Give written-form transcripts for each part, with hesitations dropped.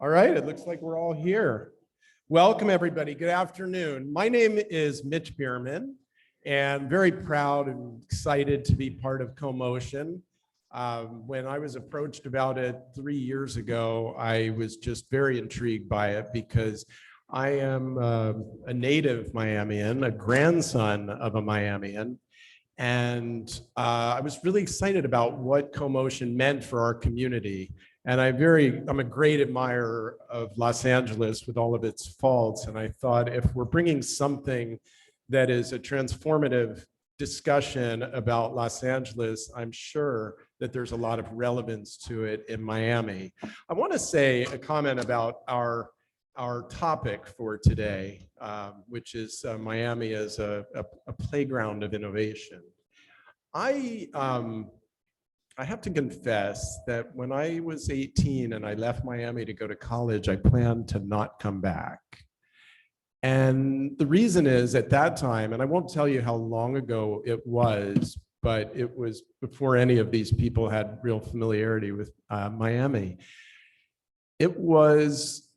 All right, it looks like we're all here. Welcome, everybody. Good afternoon. My name is Mitch Biermann, and very proud and excited to be part of CoMotion. When I was approached about it 3 years ago, I was just very intrigued by it because I am a native Miamian, a grandson of a Miamian, and I was really excited about what CoMotion meant for our community. And I'm a great admirer of Los Angeles with all of its faults. And I thought if we're bringing something that is a transformative discussion about Los Angeles, I'm sure that there's a lot of relevance to it in Miami. I want to say a comment about our topic for today, which is Miami as a playground of innovation. I have to confess that when I was 18 and I left Miami to go to college, I planned to not come back. And the reason is at that time, and I won't tell you how long ago it was, but it was before any of these people had real familiarity with Miami. It was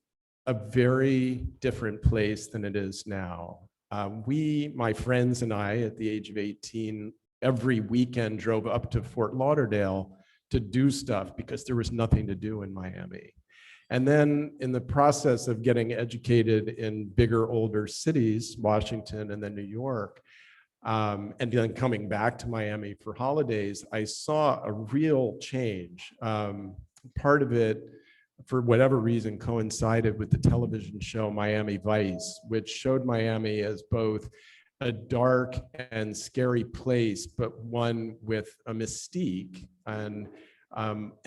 a very different place than it is now. My friends and I, at the age of 18, every weekend drove up to Fort Lauderdale to do stuff because there was nothing to do in Miami. And then in the process of getting educated in bigger, older cities, Washington and then New York, and then coming back to Miami for holidays, I saw a real change. Part of it, for whatever reason, coincided with the television show Miami Vice, which showed Miami as both a dark and scary place, but one with a mystique, and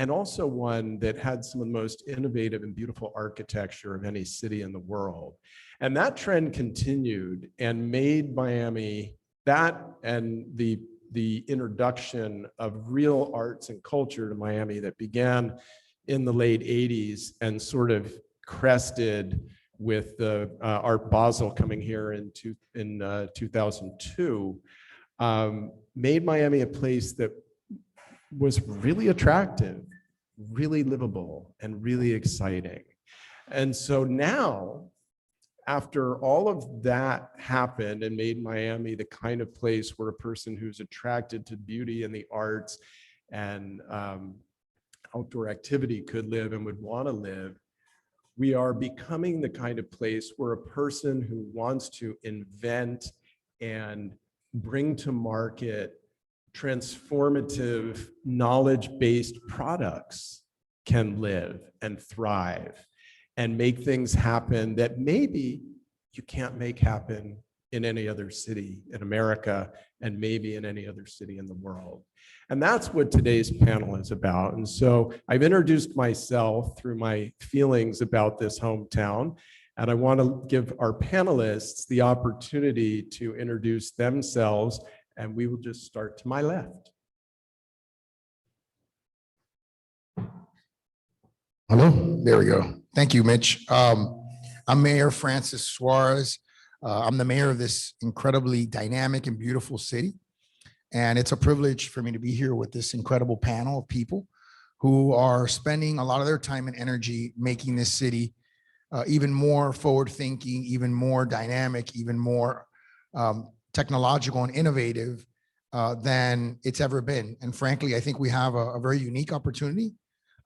also one that had some of the most innovative and beautiful architecture of any city in the world. And that trend continued and made Miami, that and the introduction of real arts and culture to Miami that began in the late 80s and sort of crested with the Art Basel coming here in 2002, made Miami a place that was really attractive, really livable, and really exciting. And so now, after all of that happened and made Miami the kind of place where a person who's attracted to beauty and the arts and outdoor activity could live and would want to live, we are becoming the kind of place where a person who wants to invent and bring to market transformative, knowledge-based products can live and thrive and make things happen that maybe you can't make happen in any other city in America and maybe in any other city in the world. And that's what today's panel is about. And so I've introduced myself through my feelings about this hometown, and I want to give our panelists the opportunity to introduce themselves, and we will just start to my left. Hello, there we go. Thank you, Mitch. I'm Mayor Francis Suarez. I'm the mayor of this incredibly dynamic and beautiful city. And it's a privilege for me to be here with this incredible panel of people who are spending a lot of their time and energy making this city even more forward-thinking, even more dynamic, even more technological and innovative than it's ever been. And frankly, I think we have a very unique opportunity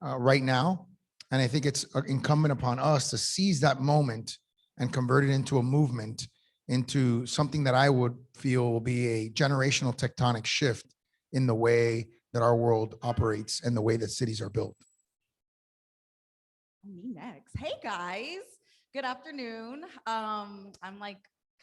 right now. And I think it's incumbent upon us to seize that moment and convert it into a movement, into something that I would feel will be a generational tectonic shift in the way that our world operates and the way that cities are built. Me next. Hey guys, good afternoon. I'm like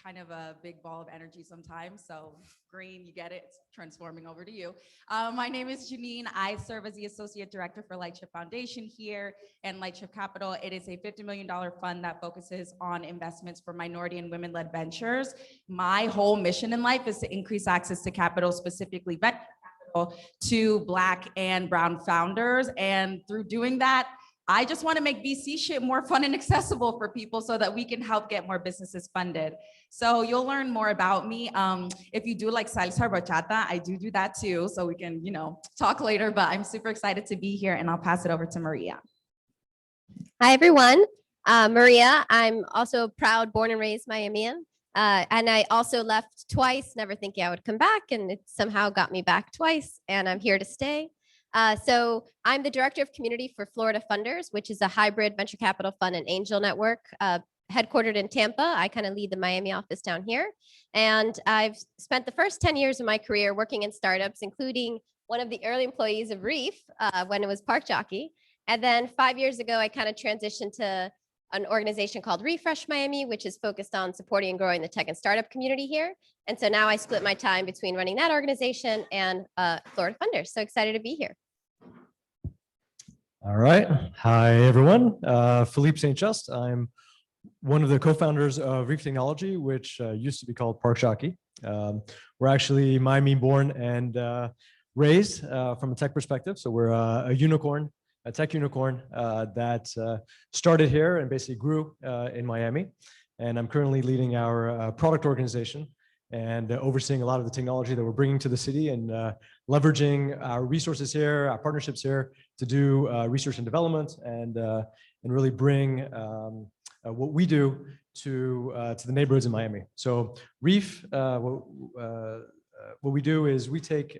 kind of a big ball of energy sometimes. So green, you get it. It's transforming over to you. My name is Janine. I serve as the Associate Director for Lightship Foundation here and Lightship Capital. It is a $50 million fund that focuses on investments for minority and women-led ventures. My whole mission in life is to increase access to capital, specifically venture capital, to Black and Brown founders. And through doing that, I just want to make VC shit more fun and accessible for people so that we can help get more businesses funded. So you'll learn more about me. If you do like salsa or bachata, I do that too. So we can, talk later, but I'm super excited to be here and I'll pass it over to Maria. Hi, everyone. Maria, I'm also a proud born and raised Miamian. And I also left twice, never thinking I would come back. And it somehow got me back twice. And I'm here to stay. So I'm the director of community for Florida Funders, which is a hybrid venture capital fund and angel network headquartered in Tampa. I kind of lead the Miami office down here. And I've spent the first 10 years of my career working in startups, including one of the early employees of Reef when it was Park Jockey. And then 5 years ago, I kind of transitioned to an organization called Refresh Miami, which is focused on supporting and growing the tech and startup community here. And so now I split my time between running that organization and Florida Funders. So excited to be here. All right. Hi, everyone. Philippe St. Just. I'm one of the co-founders of Reef Technology, which used to be called Park Jockey. We're actually Miami born and raised from a tech perspective. So we're a unicorn, a tech unicorn that started here and basically grew in Miami. And I'm currently leading our product organization and overseeing a lot of the technology that we're bringing to the city and leveraging our resources here, our partnerships here to do research and development and really bring what we do to the neighborhoods in Miami. So Reef, what we do is we take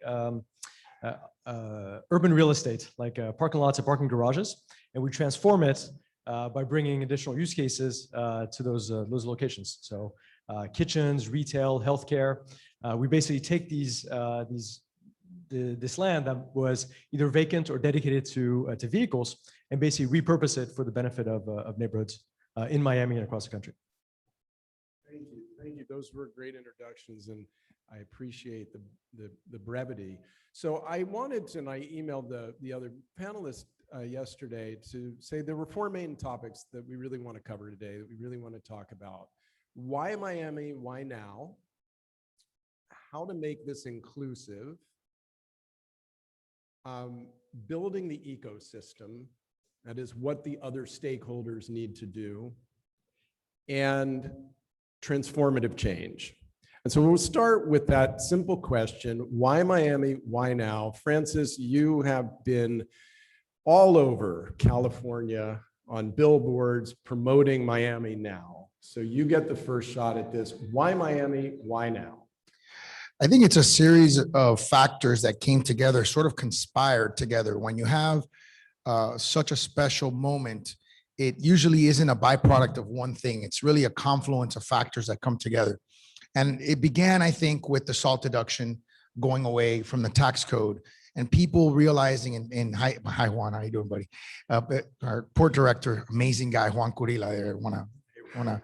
urban real estate, like parking lots and parking garages, and we transform it by bringing additional use cases to those locations. So kitchens, retail, healthcare. We basically take this land that was either vacant or dedicated to vehicles and basically repurpose it for the benefit of neighborhoods in Miami and across the country. Thank you. Thank you. Those were great introductions, and I appreciate the brevity. So I wanted to, and I emailed the other panelists yesterday to say there were 4 main topics that we really want to cover today, that we really want to talk about. Why Miami? Why now? How to make this inclusive? Building the ecosystem, that is what the other stakeholders need to do, and transformative change. And so we'll start with that simple question, why Miami, why now? Francis, you have been all over California on billboards promoting Miami now. So you get the first shot at this. Why Miami, why now? I think it's a series of factors that came together, sort of conspired together. When you have such a special moment, it usually isn't a byproduct of one thing. It's really a confluence of factors that come together. And it began, I think, with the SALT deduction going away from the tax code and people realizing hi Juan, how you doing, buddy? Our port director, amazing guy, Juan Curila there, wanna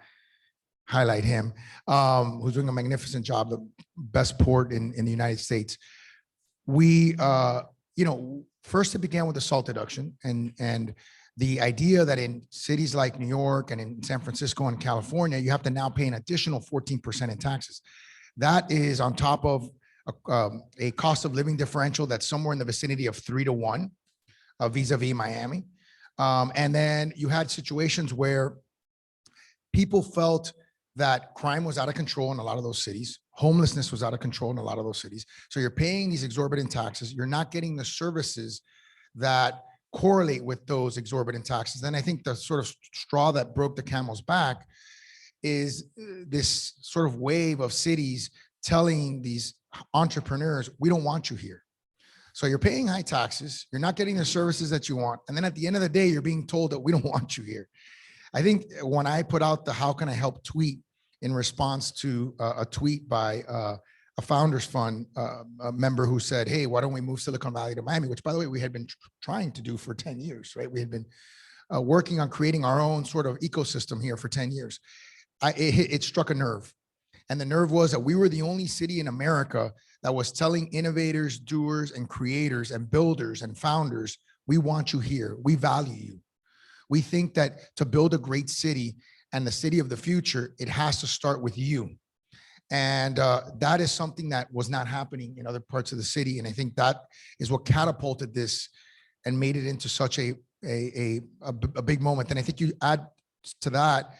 highlight him, who's doing a magnificent job, the best port in the United States. We, first it began with the SALT deduction and the idea that in cities like New York and in San Francisco and California, you have to now pay an additional 14% in taxes. That is on top of a cost of living differential that's somewhere in the vicinity of 3 to 1 vis-a-vis Miami. And then you had situations where people felt that crime was out of control in a lot of those cities. Homelessness was out of control in a lot of those cities. So you're paying these exorbitant taxes. You're not getting the services that correlate with those exorbitant taxes. Then I think the sort of straw that broke the camel's back is this sort of wave of cities telling these entrepreneurs, we don't want you here. So you're paying high taxes, you're not getting the services that you want. And then at the end of the day, you're being told that we don't want you here. I think when I put out the how can I help tweet in response to a tweet by a founders fund a member who said, hey, why don't we move Silicon Valley to Miami? Which, by the way, we had been trying to do for 10 years, right? We had been working on creating our own sort of ecosystem here for 10 years. It struck a nerve. And the nerve was that we were the only city in America that was telling innovators, doers, and creators and builders and founders, we want you here. We value you. We think that to build a great city and the city of the future, it has to start with you. And that is something that was not happening in other parts of the city. And I think that is what catapulted this and made it into such a big moment. And I think you add to that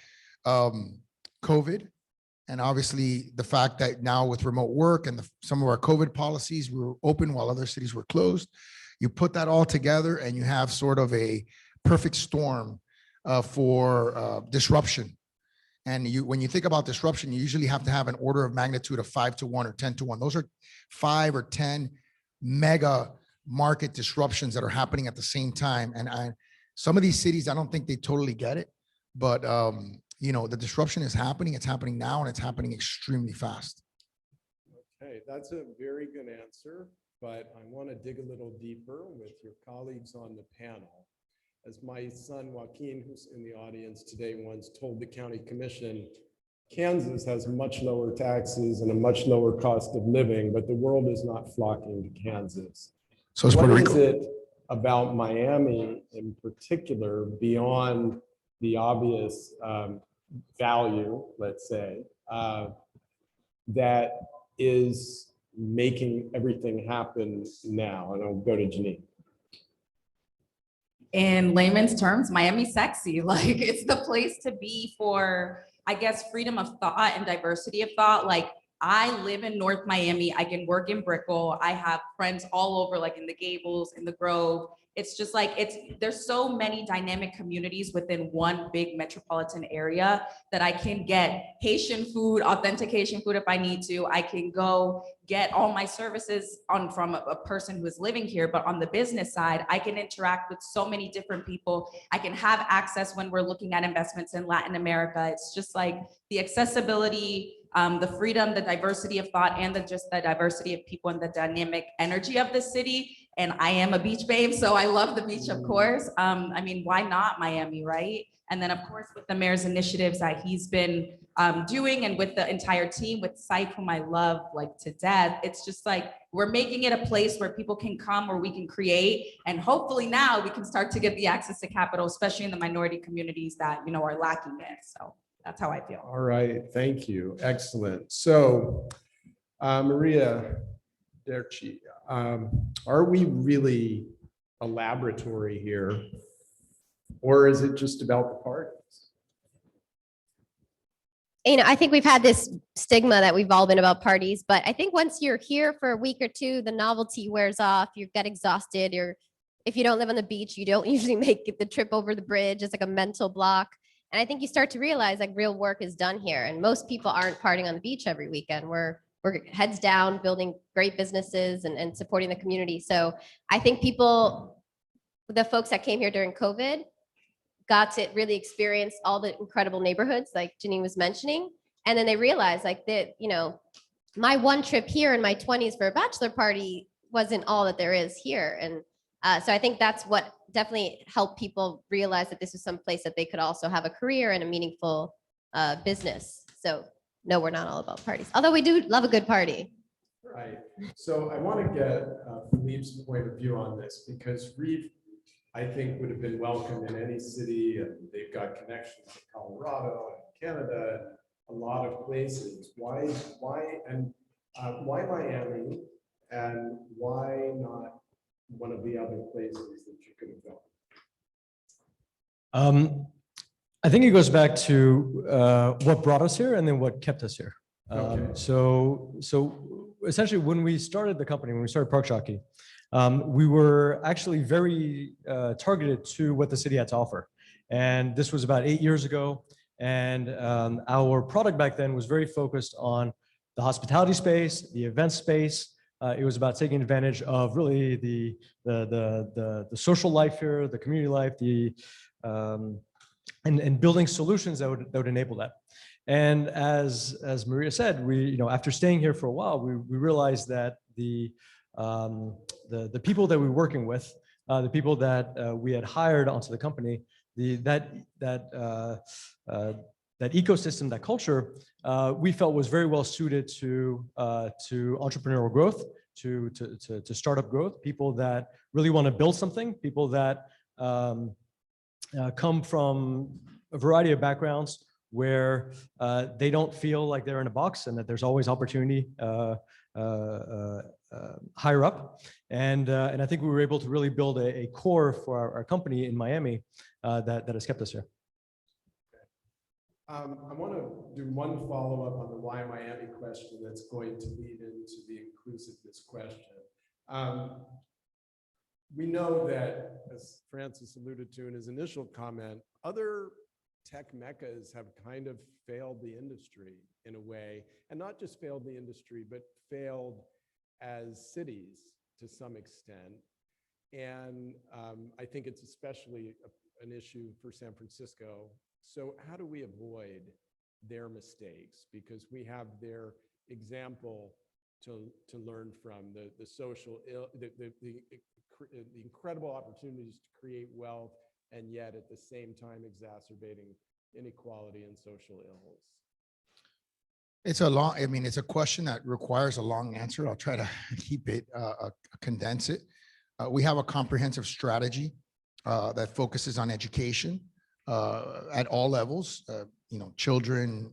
COVID, and obviously the fact that now with remote work and some of our COVID policies, we were open while other cities were closed. You put that all together and you have sort of a perfect storm for disruption. And when you think about disruption, you usually have to have an order of magnitude of 5-1 or 10-1. Those are 5 or 10 mega market disruptions that are happening at the same time. And some of these cities, I don't think they totally get it, but the disruption is happening. It's happening now, and it's happening extremely fast. Okay, that's a very good answer, but I want to dig a little deeper with your colleagues on the panel. As my son Joaquin, who's in the audience today, once told the county commission, Kansas has much lower taxes and a much lower cost of living, but the world is not flocking to Kansas. So it's Puerto What Rico. is it about Miami in particular, beyond the obvious value, let's say, that is making everything happen now? And I'll go to Janine. In layman's terms, Miami's sexy. Like, it's the place to be for, I guess, freedom of thought and diversity of thought. Like, I live in North Miami. I can work in Brickell. I have friends all over, like in the Gables, in the Grove. It's just like, there's so many dynamic communities within one big metropolitan area that I can get Haitian food, authentic Haitian food if I need to. I can go get all my services from a person who is living here, but on the business side, I can interact with so many different people. I can have access when we're looking at investments in Latin America. It's just like the accessibility, the freedom, the diversity of thought, and just the diversity of people and the dynamic energy of the city. And I am a beach babe, so I love the beach, of course. I mean, why not Miami, right? And then, of course, with the mayor's initiatives that he's been doing, and with the entire team, with Syke, whom I love like to death, it's just like we're making it a place where people can come, where we can create, and hopefully now we can start to get the access to capital, especially in the minority communities that are lacking it. So that's how I feel. All right, thank you. Excellent. So, Maria Derchi, are we really a laboratory here, or is it just about the parties? I think we've had this stigma that we've all been about parties, but I think once you're here for a week or two, the novelty wears off. You get exhausted. If you don't live on the beach, you don't usually make the trip over the bridge. It's like a mental block. And I think you start to realize like real work is done here. And most people aren't partying on the beach every weekend. We're heads down, building great businesses and supporting the community. So I think the folks that came here during COVID got to really experience all the incredible neighborhoods like Janine was mentioning. And then they realized like that, my one trip here in my 20s for a bachelor party wasn't all that there is here. And so I think that's what definitely helped people realize that this was some place that they could also have a career and a meaningful business. So no, we're not all about parties, although we do love a good party. Right. So I want to get Philippe's point of view on this, because Reef, I think, would have been welcome in any city, and they've got connections in Colorado and Canada, and a lot of places. Why Miami, and why not one of the other places that you could have gone? I think it goes back to what brought us here and then what kept us here. Okay. So essentially, when we started the company, when we started Park Jockey, we were actually very targeted to what the city had to offer. And this was about 8 years ago. And our product back then was very focused on the hospitality space, the event space. It was about taking advantage of really the social life here, the community life, and building solutions that would enable that. And as Maria said, we after staying here for a while, we realized that the people that we were working with, the people that we had hired onto the company, that ecosystem, that culture, we felt was very well suited to entrepreneurial growth, to startup growth. People that really want to build something, people that come from a variety of backgrounds where they don't feel like they're in a box, and that there's always opportunity higher up. And I think we were able to really build a core for our company in Miami that has kept us here. I want to do one follow-up on the why Miami question that's going to lead into the inclusiveness question. We know that as Francis alluded to in his initial comment, other tech meccas have kind of failed the industry in a way, and not just failed the industry, but failed as cities to some extent. And I think it's especially an issue for San Francisco. So how do we avoid their mistakes? Because we have their example to learn from, the social, the incredible opportunities to create wealth, and yet at the same time exacerbating inequality and social ills. It's a long, I mean, it's a question that requires a long answer. I'll try to keep it, condense it. We have a comprehensive strategy that focuses on education at all levels, children,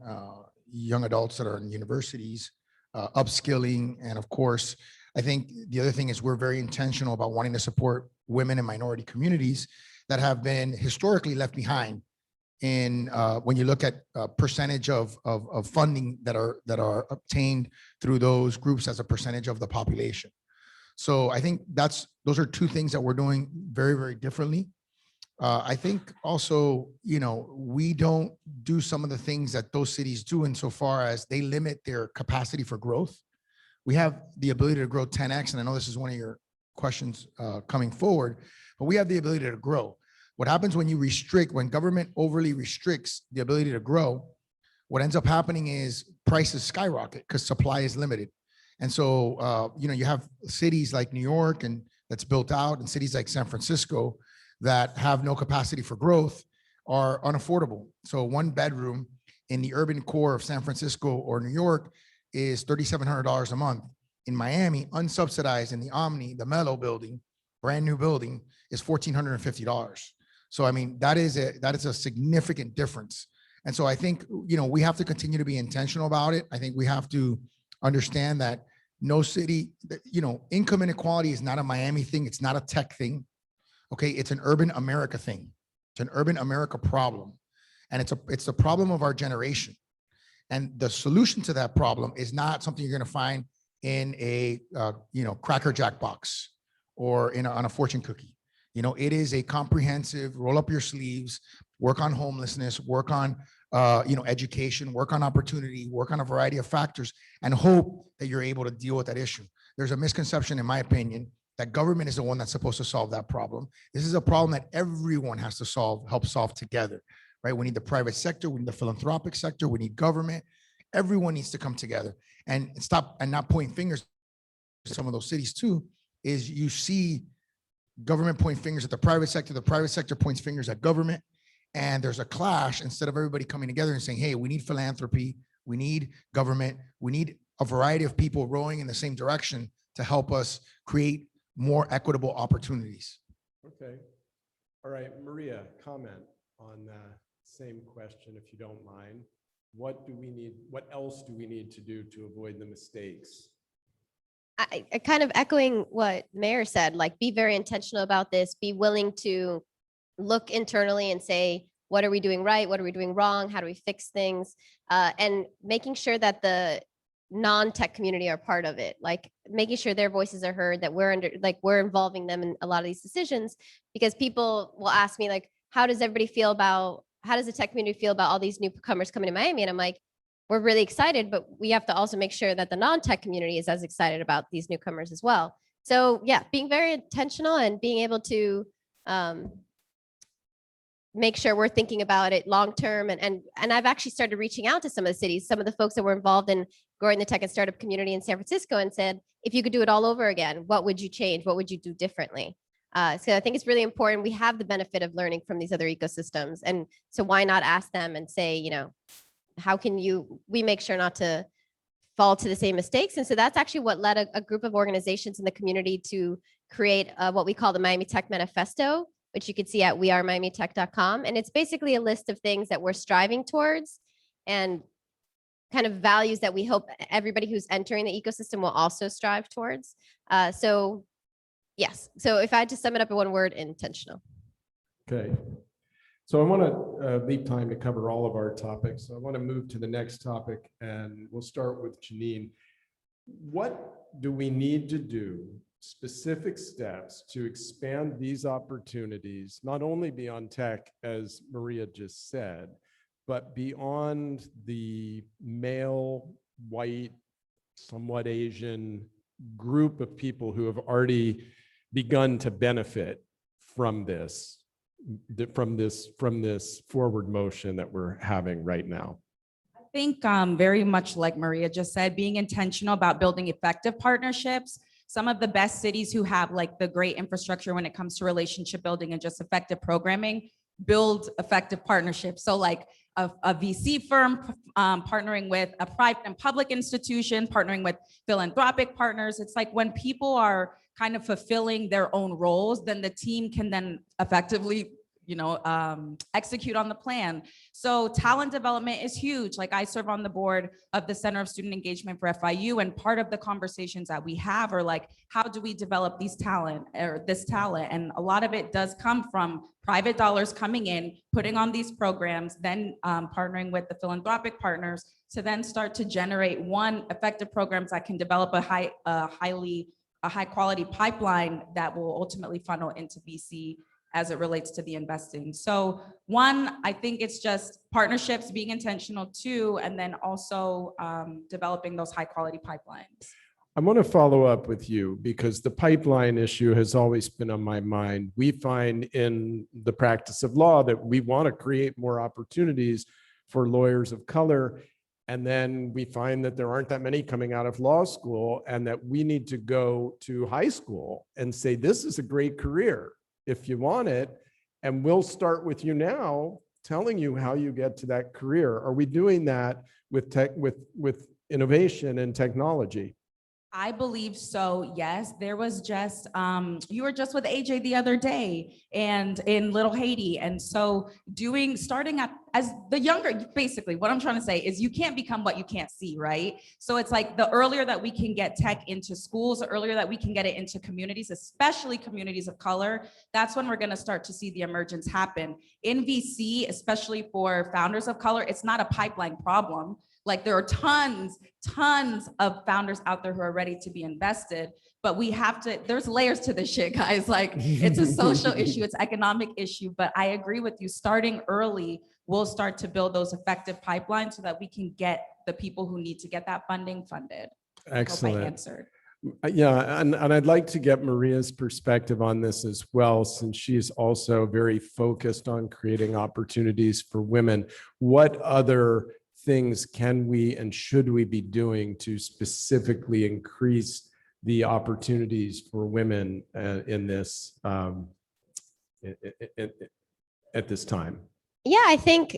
young adults that are in universities, upskilling. And of course, I think the other thing is we're very intentional about wanting to support women and minority communities that have been historically left behind in when you look at percentage of funding that are obtained through those groups as a percentage of the population. So I think those are two things that we're doing very, very differently. I think also, we don't do some of the things that those cities do insofar as they limit their capacity for growth. We have the ability to grow 10x, and I know this is one of your questions coming forward, but we have the ability to grow. What happens when you restrict, when government overly restricts the ability to grow, what ends up happening is prices skyrocket because supply is limited. And so, you have cities like New York and that's built out, and cities like San Francisco that have no capacity for growth are unaffordable. So 1 bedroom in the urban core of San Francisco or New York is $3,700 a month. In Miami, unsubsidized in the Omni, the Mello building, brand new building, is $1,450. So, I mean, that is a significant difference. And so I think, we have to continue to be intentional about it. I think we have to understand that no city, income inequality is not a Miami thing. It's not a tech thing. Okay. It's an urban America thing. It's an urban America problem. And it's a problem of our generation. And the solution to that problem is not something you're going to find in a, Cracker Jack box or on a fortune cookie. It is a comprehensive roll up your sleeves, work on homelessness, work on, education, work on opportunity, work on a variety of factors, and hope that you're able to deal with that issue. There's a misconception, in my opinion, that government is the one that's supposed to solve that problem. This is a problem that everyone has to help solve together, right? We need the private sector, we need the philanthropic sector, we need government. Everyone needs to come together and stop and not point fingers. Some of those cities too, is you see government point fingers at the private sector points fingers at government, and there's a clash instead of everybody coming together and saying, hey, we need philanthropy, we need government, we need a variety of people rowing in the same direction to help us create more equitable opportunities. Okay. All right, Maria, comment on the same question, if you don't mind. What else do we need to do to avoid the mistakes? I kind of echoing what Mayor said, like be very intentional about this, be willing to look internally and say, what are we doing right? What are we doing wrong? How do we fix things? And making sure that the non-tech community are part of it, like making sure their voices are heard, that we're involving them in a lot of these decisions, because people will ask me like, how does the tech community feel about all these newcomers coming to Miami? And I'm like, we're really excited, but we have to also make sure that the non-tech community is as excited about these newcomers as well. So yeah, being very intentional and being able to make sure we're thinking about it long-term. And I've actually started reaching out to some of the cities, some of the folks that were involved in growing the tech and startup community in San Francisco, and said, if you could do it all over again, what would you change? What would you do differently? So I think it's really important. We have the benefit of learning from these other ecosystems. And so why not ask them and say, how can we make sure not to fall to the same mistakes? And so that's actually what led a group of organizations in the community to create what we call the Miami Tech Manifesto, which you can see at wearemiamitech.com. And it's basically a list of things that we're striving towards and kind of values that we hope everybody who's entering the ecosystem will also strive towards. So yes. So if I had to sum it up in one word, intentional. Okay. So I want to leave time to cover all of our topics. So I want to move to the next topic, and we'll start with Janine. What do we need to do specific steps to expand these opportunities, not only beyond tech, as Maria just said, but beyond the male, white, somewhat Asian group of people who have already begun to benefit from this forward motion that we're having right now? I think very much like Maria just said, being intentional about building effective partnerships. Some of the best cities who have like the great infrastructure when it comes to relationship building and just effective programming build effective partnerships. So like a VC firm partnering with a private and public institution, partnering with philanthropic partners. It's like when people are kind of fulfilling their own roles, then the team can then effectively, execute on the plan. So talent development is huge. Like I serve on the board of the Center of Student Engagement for FIU, and part of the conversations that we have are like, how do we develop this talent? And a lot of it does come from private dollars coming in, putting on these programs, then partnering with the philanthropic partners to then start to generate effective programs that can develop a high quality pipeline that will ultimately funnel into VC as it relates to the investing. So one, I think it's just partnerships, being intentional. Two, and then also developing those high quality pipelines. I want to follow up with you because the pipeline issue has always been on my mind. We find in the practice of law that we want to create more opportunities for lawyers of color. And then we find that there aren't that many coming out of law school, and that we need to go to high school and say, this is a great career if you want it, and we'll start with you now, telling you how you get to that career. Are we doing that with tech, with innovation and technology? I believe so. Yes, there was just you were just with AJ the other day and in Little Haiti, and so starting at as the younger, basically what I'm trying to say is you can't become what you can't see, right? So it's like the earlier that we can get tech into schools, the earlier that we can get it into communities, especially communities of color, that's when we're going to start to see the emergence happen. In VC, especially for founders of color, it's not a pipeline problem. Like there are tons of founders out there who are ready to be invested, but there's layers to this shit, guys. Like it's a social issue, it's economic issue, but I agree with you. Starting early, we'll start to build those effective pipelines so that we can get the people who need to get that funding funded. Excellent. I hope I answered. Yeah, and I'd like to get Maria's perspective on this as well, since she is also very focused on creating opportunities for women. What other things can we and should we be doing to specifically increase the opportunities for women in this at this time? Yeah, I think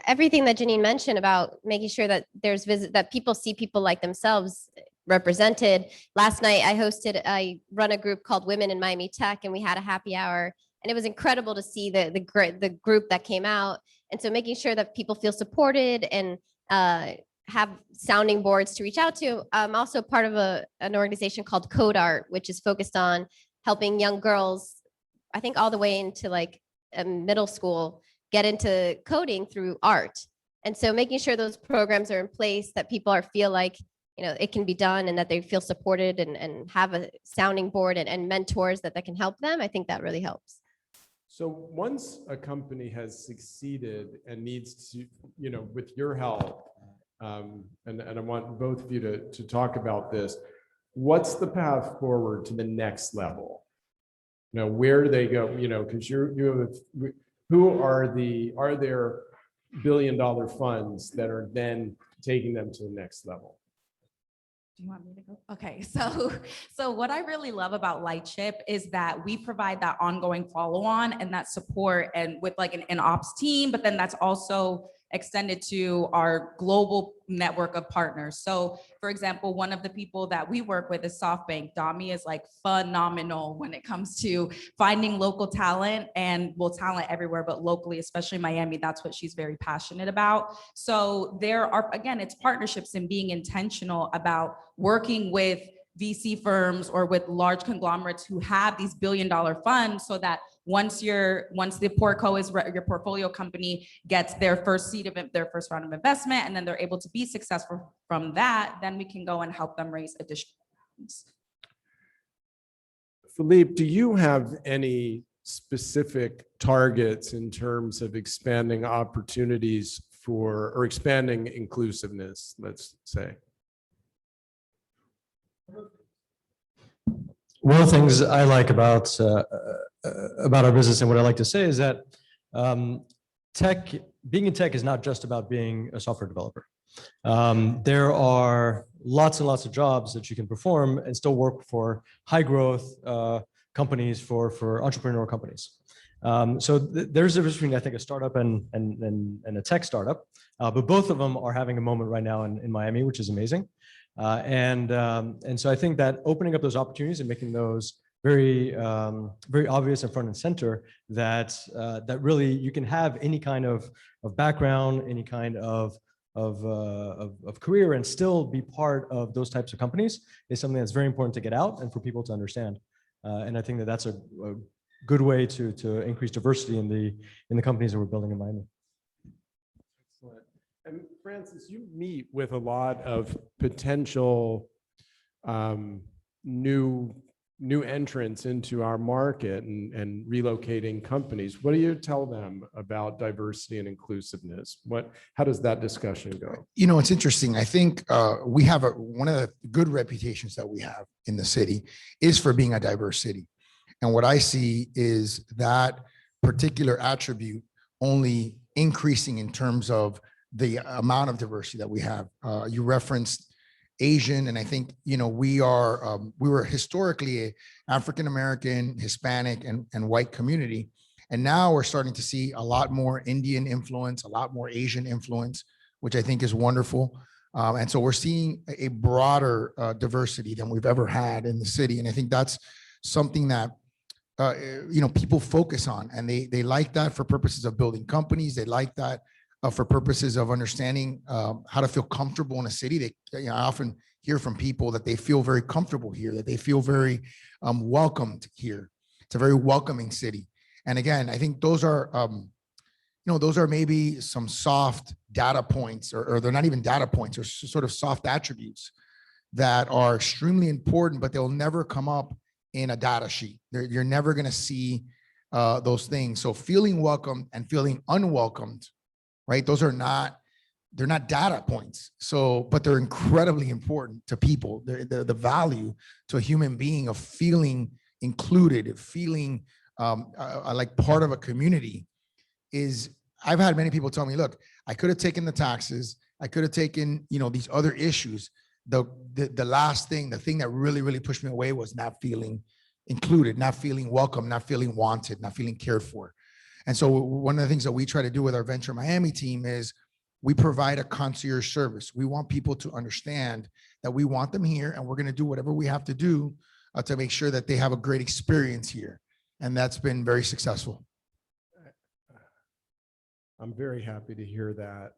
everything that Janine mentioned about making sure that that people see people like themselves represented. Last night, I run a group called Women in Miami Tech, and we had a happy hour, and it was incredible to see the group that came out. And so making sure that people feel supported and have sounding boards to reach out to. I'm also part of an organization called Code Art, which is focused on helping young girls, I think all the way into like middle school, get into coding through art. And so making sure those programs are in place, that people feel like, it can be done, and that they feel supported and have a sounding board and mentors that can help them. I think that really helps. So once a company has succeeded and needs to, with your help, and I want both of you to talk about this, what's the path forward to the next level? Where do they go? Because are there billion-dollar funds that are then taking them to the next level? Do you want me to go? Okay, so what I really love about Lightship is that we provide that ongoing follow-on and that support, and with like an ops team, but then that's also extended to our global network of partners. So for example, one of the people that we work with is SoftBank. Dami is like phenomenal when it comes to finding local talent, and talent everywhere, but locally, especially Miami, that's what she's very passionate about. So there are, again, it's partnerships and being intentional about working with VC firms or with large conglomerates who have these billion-dollar funds, so that once the portco is your portfolio company gets their first round of investment, and then they're able to be successful from that, then we can go and help them raise additional funds. Philippe, do you have any specific targets in terms of expanding opportunities for, or expanding inclusiveness, let's say? One of the things I like about our business and what I like to say is that being in tech is not just about being a software developer. There are lots and lots of jobs that you can perform and still work for high growth companies, for entrepreneurial companies. So there's a difference between, I think, a startup and a tech startup, but both of them are having a moment right now in Miami, which is amazing. And so I think that opening up those opportunities and making those very obvious and front and center, that really you can have any kind of background, any kind of career, and still be part of those types of companies is something that's very important to get out and for people to understand. And I think that that's a good way to increase diversity in the companies that we're building in Miami. Excellent. And Francis, you meet with a lot of potential new entrants into our market and relocating companies. What do you tell them about diversity and inclusiveness? How does that discussion go? You know, it's interesting. I think we have one of the good reputations that we have in the city is for being a diverse city. And what I see is that particular attribute only increasing in terms of the amount of diversity that we have. You referenced Asian, and I think, you know, we were historically a African-American, Hispanic, and white community. And now we're starting to see a lot more Indian influence, a lot more Asian influence, which I think is wonderful. And so we're seeing a broader diversity than we've ever had in the city. And I think that's something that you know, people focus on, and they like that for purposes of building companies. They like that for purposes of understanding how to feel comfortable in a city. I often hear from people that they feel very comfortable here, that they feel very welcomed here. It's a very welcoming city. And again, I think those are, you know, those are maybe some soft data points, or they're not even data points, or sort of soft attributes that are extremely important, but they'll never come up in a data sheet. You're never going to see those things. So feeling welcomed and feeling unwelcomed, right? They're not data points. So, but they're incredibly important to people. The value to a human being of feeling included, feeling like part of a community is, I've had many people tell me, look, I could have taken the taxes. I could have taken, you know, these other issues. The last thing, the thing that really pushed me away was not feeling included, not feeling welcome, not feeling wanted, not feeling cared for. And so one of the things that we try to do with our Venture Miami team is we provide a concierge service. We want people to understand that we want them here, and we're going to do whatever we have to do to make sure that they have a great experience here. And that's been very successful. I'm very happy to hear that.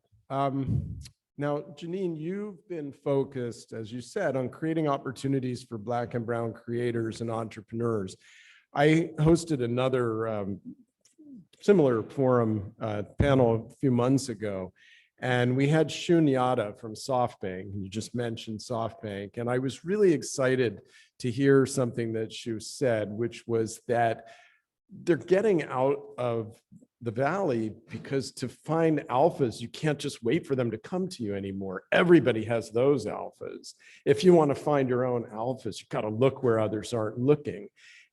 Now, Janine, you've been focused, as you said, on creating opportunities for Black and Brown creators and entrepreneurs. I hosted another similar forum panel a few months ago, and we had Shunyata from SoftBank. You just mentioned SoftBank, and I was really excited to hear something that Shu said, which was that they're getting out of the Valley because to find alphas, you can't just wait for them to come to you anymore. Everybody has those alphas. If you want to find your own alphas, you've got to look where others aren't looking.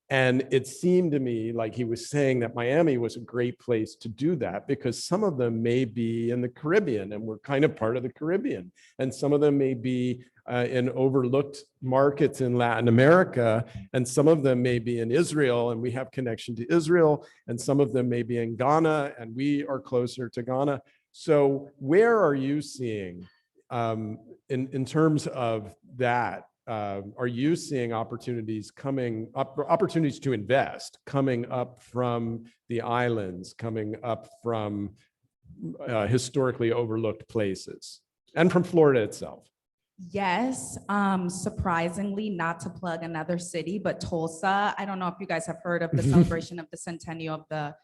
And it seemed to me like he was saying that Miami was a great place to do that, because some of them may be in the Caribbean, and we're kind of part of the Caribbean. And some of them may be in overlooked markets in Latin America, and some of them may be in Israel, and we have connection to Israel, and some of them may be in Ghana, and we are closer to Ghana. So where are you seeing, in terms of that, are you seeing opportunities coming up, opportunities to invest coming up from the islands, coming up from historically overlooked places, and from Florida itself? Yes, surprisingly, not to plug another city, but Tulsa. I don't know if you guys have heard of the celebration of the centennial of the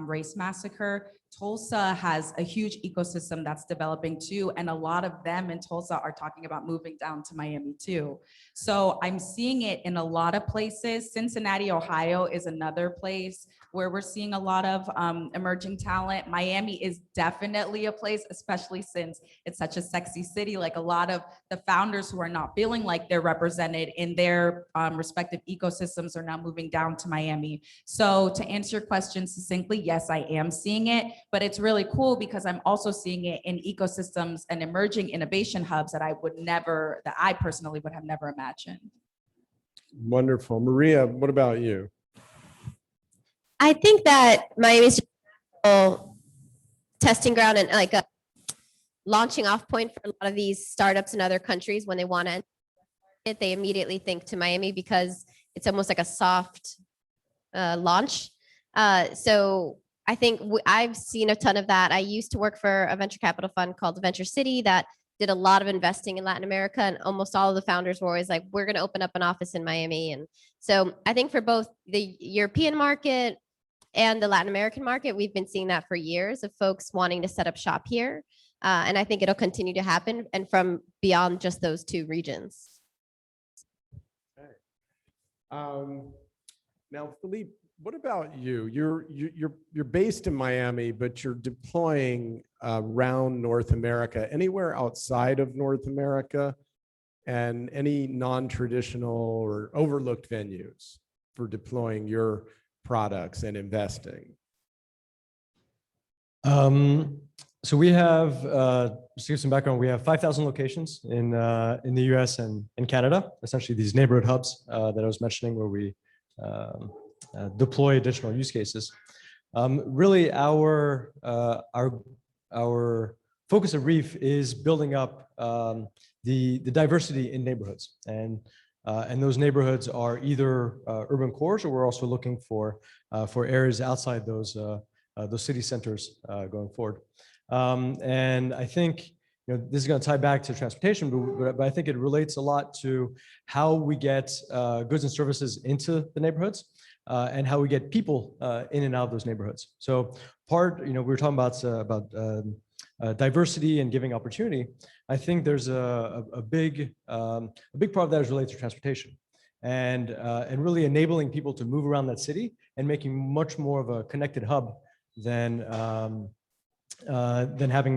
race massacre. Tulsa has a huge ecosystem that's developing too, and a lot of them in Tulsa are talking about moving down to Miami too. So I'm seeing it in a lot of places. Cincinnati, Ohio is another place where we're seeing a lot of emerging talent. Miami is definitely a place, especially since it's such a sexy city. Like a lot of the founders who are not feeling like they're represented in their respective ecosystems are now moving down to Miami. So to answer your question succinctly, yes, I am seeing it, but it's really cool because I'm also seeing it in ecosystems and emerging innovation hubs that I personally would have never imagined. Wonderful. Maria, what about you? I think that Miami's just a testing ground and like a launching off point for a lot of these startups in other countries. When they want to enter it, they immediately think to Miami because it's almost like a soft launch. So I think I've seen a ton of that. I used to work for a venture capital fund called Venture City that did a lot of investing in Latin America, and almost all of the founders were always like, we're going to open up an office in Miami. And so I think for both the European market and the Latin American market, we've been seeing that for years of folks wanting to set up shop here. And I think it'll continue to happen, and from beyond just those two regions. Now, Philippe, what about you? You're based in Miami, but you're deploying around North America. Anywhere outside of North America, and any non-traditional or overlooked venues for deploying your products and investing? So we have, to give some background, we have 5,000 locations in the US and in Canada, essentially these neighborhood hubs that I was mentioning where we deploy additional use cases. Really our focus at Reef is building up the diversity in neighborhoods. And those neighborhoods are either urban cores, or we're also looking for areas outside those city centers going forward. And I think this is going to tie back to transportation, but I think it relates a lot to how we get goods and services into the neighborhoods and how we get people in and out of those neighborhoods. So we were talking about diversity and giving opportunity. I think there's a big part of that is related to transportation and really enabling people to move around that city and making much more of a connected hub than having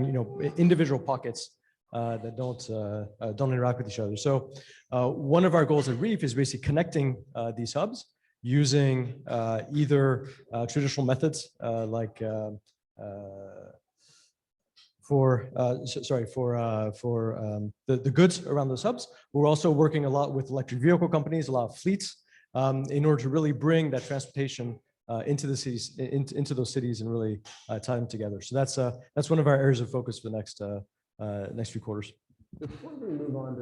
individual pockets that don't interact with each other. So one of our goals at Reef is basically connecting these hubs using either traditional methods like for the goods around those hubs. We're also working a lot with electric vehicle companies, a lot of fleets, in order to really bring that transportation into the cities, into those cities, and really tie them together. So that's one of our areas of focus for the next few quarters. Before we move on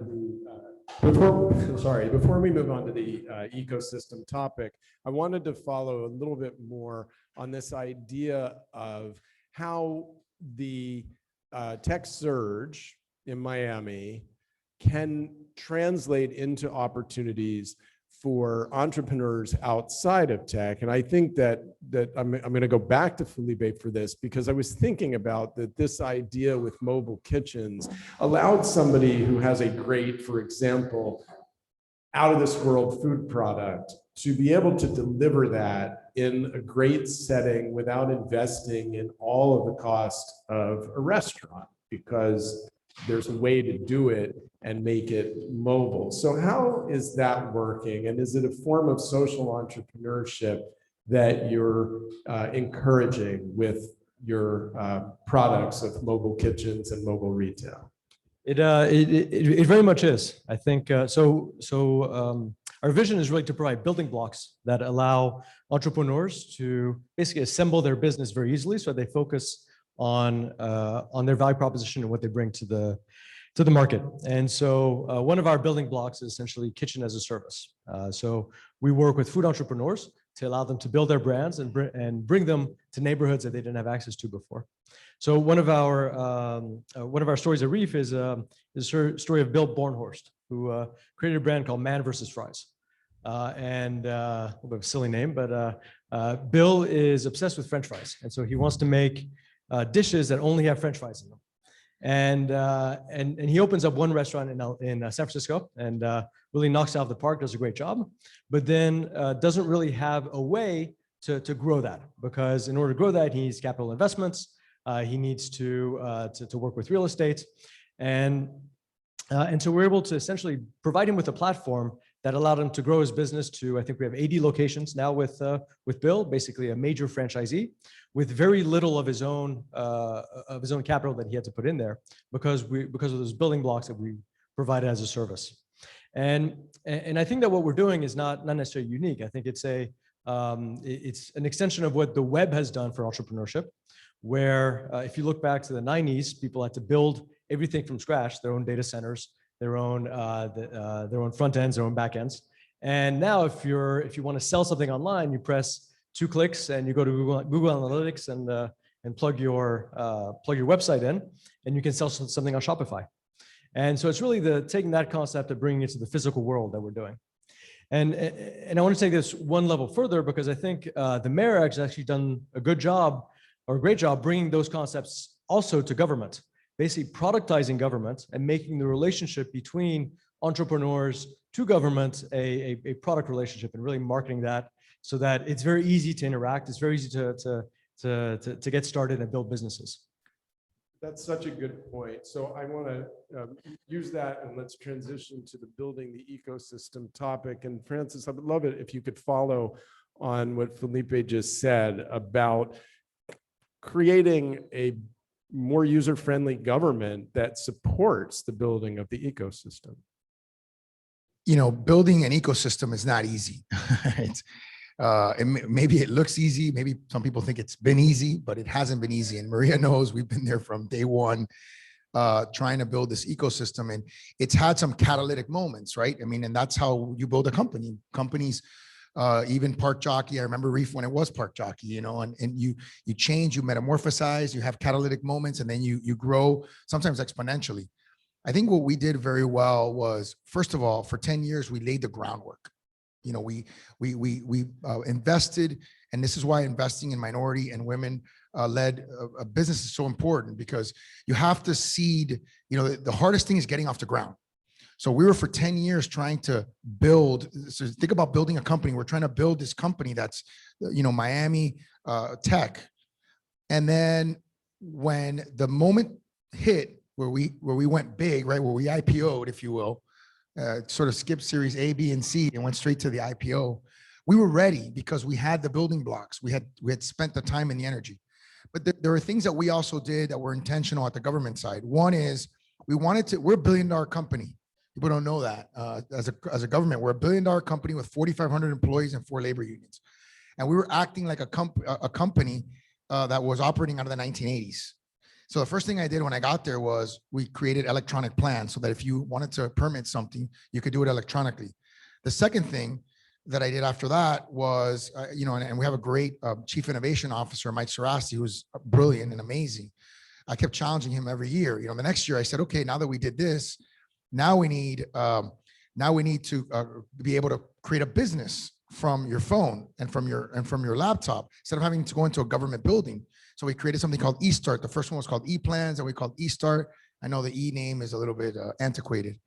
to the ecosystem topic, I wanted to follow a little bit more on this idea of how the tech surge in Miami can translate into opportunities for entrepreneurs outside of tech. And I think that I'm going to go back to Felipe for this, because I was thinking about that this idea with mobile kitchens allowed somebody who has a great, for example, out of this world food product to be able to deliver that in a great setting without investing in all of the cost of a restaurant, because there's a way to do it and make it mobile. So how is that working? And is it a form of social entrepreneurship that you're encouraging with your products of mobile kitchens and mobile retail? It very much is. I think our vision is really to provide building blocks that allow entrepreneurs to basically assemble their business very easily, so they focus on their value proposition and what they bring to the market. And so one of our building blocks is essentially kitchen as a service. So we work with food entrepreneurs to allow them to build their brands and bring them to neighborhoods that they didn't have access to before. So one of our stories at Reef is a story of Bill Bornhorst, who created a brand called Man vs. Fries. And a bit of a silly name, but Bill is obsessed with French fries. And so he wants to make dishes that only have French fries in them. And he opens up one restaurant in San Francisco and really knocks it out of the park, does a great job, but then doesn't really have a way to grow that, because in order to grow that, he needs capital investments. He needs to work with real estate, and so we're able to essentially provide him with a platform that allowed him to grow his business to, I think we have 80 locations now with Bill, basically a major franchisee, with very little of his own capital that he had to put in there because of those building blocks that we provided as a service. And I think that what we're doing is not necessarily unique. I think it's an extension of what the web has done for entrepreneurship, where if you look back to the 90s, people had to build everything from scratch, their own data centers, their own front ends, their own back ends. And now if you want to sell something online, you press 2 clicks and you go to Google Analytics and plug your website in, and you can sell something on Shopify. And so it's really taking that concept and bringing it to the physical world that we're doing. And I want to take this one level further, because I think the mayor has actually done a great job bringing those concepts also to government, basically productizing government and making the relationship between entrepreneurs to government a product relationship, and really marketing that so that it's very easy to interact. It's very easy to get started and build businesses. That's such a good point. So I want to use that, and let's transition to the building the ecosystem topic. And Francis, I would love it if you could follow on what Felipe just said about creating a more user-friendly government that supports the building of the ecosystem. You know, building an ecosystem is not easy. Maybe it looks easy. Maybe some people think it's been easy, but it hasn't been easy. And Maria knows we've been there from day one, trying to build this ecosystem. And it's had some catalytic moments, right? I mean, and that's how you build a company. Companies, even Park Jockey, I remember Reef when it was Park Jockey, you know, and you change, you metamorphosize, you have catalytic moments, and then you grow, sometimes exponentially. I think what we did very well was, first of all, for 10 years, we laid the groundwork. You know, we invested, and this is why investing in minority and women led a business is so important, because you have to seed, you know, the hardest thing is getting off the ground. So we were for 10 years trying to build, so think about building a company. We're trying to build this company that's, you know, Miami tech. And then when the moment hit where we went big, right, where we IPO'd, if you will, sort of skipped series A, B, and C and went straight to the IPO, we were ready because we had the building blocks. We had spent the time and the energy. But there are things that we also did that were intentional at the government side. One is we're a $1 billion company. People don't know that. As a government, we're a $1 billion company with 4,500 employees and 4 labor unions. And we were acting like a company that was operating out of the 1980s. So the first thing I did when I got there was we created electronic plans so that if you wanted to permit something, you could do it electronically. The second thing that I did after that was, you know, and we have a great chief innovation officer, Mike Suarez, who's brilliant and amazing. I kept challenging him every year. You know, the next year I said, okay, now that we did this, now we need to be able to create a business from your phone and from your laptop instead of having to go into a government building. So we created something called eStart. The first one was called ePlans, and we called eStart. I know the E name is a little bit antiquated.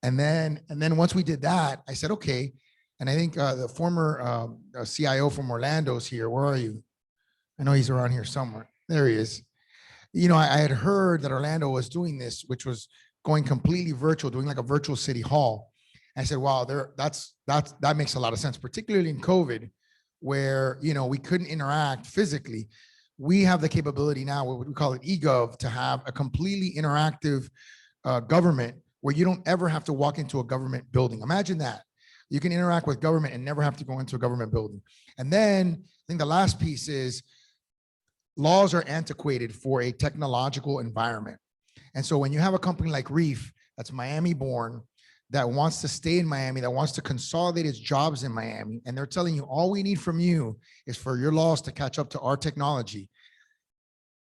And then once we did that, I said, okay. And I think the former CIO from Orlando's here. Where are you? I know he's around here somewhere. There he is. You know, I had heard that Orlando was doing this, which was going completely virtual, doing like a virtual city hall. And I said, wow, that makes a lot of sense, particularly in COVID, where, you know, we couldn't interact physically. We have the capability now, what we call it eGov, to have a completely interactive government where you don't ever have to walk into a government building. Imagine that. You can interact with government and never have to go into a government building. And then I think the last piece is laws are antiquated for a technological environment. And so when you have a company like Reef that's Miami born, that wants to stay in Miami, that wants to consolidate its jobs in Miami, and they're telling you all we need from you is for your laws to catch up to our technology,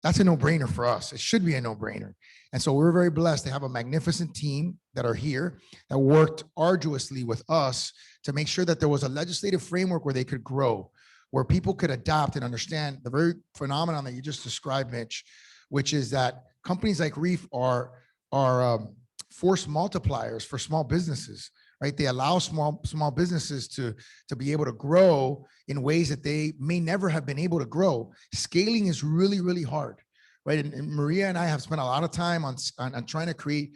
that's a no-brainer for us. It should be a no-brainer. And so we're very blessed to have a magnificent team that are here that worked arduously with us to make sure that there was a legislative framework where they could grow, where people could adapt and understand the very phenomenon that you just described, Mitch, which is that companies like Reef are force multipliers for small businesses, right? They allow small businesses to be able to grow in ways that they may never have been able to grow. Scaling is really, really hard, right? And Maria and I have spent a lot of time on trying to create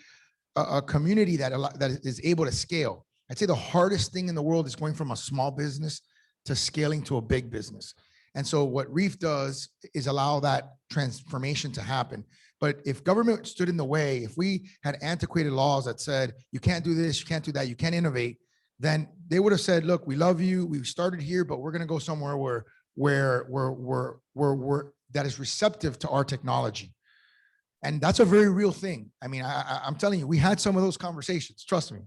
a community that is able to scale. I'd say the hardest thing in the world is going from a small business to scaling to a big business. And so what Reef does is allow that transformation to happen. But if government stood in the way, if we had antiquated laws that said, you can't do this, you can't do that, you can't innovate, then they would have said, look, we love you, we started here, but we're going to go somewhere where that is receptive to our technology. And that's a very real thing. I mean, I'm telling you, we had some of those conversations, trust me.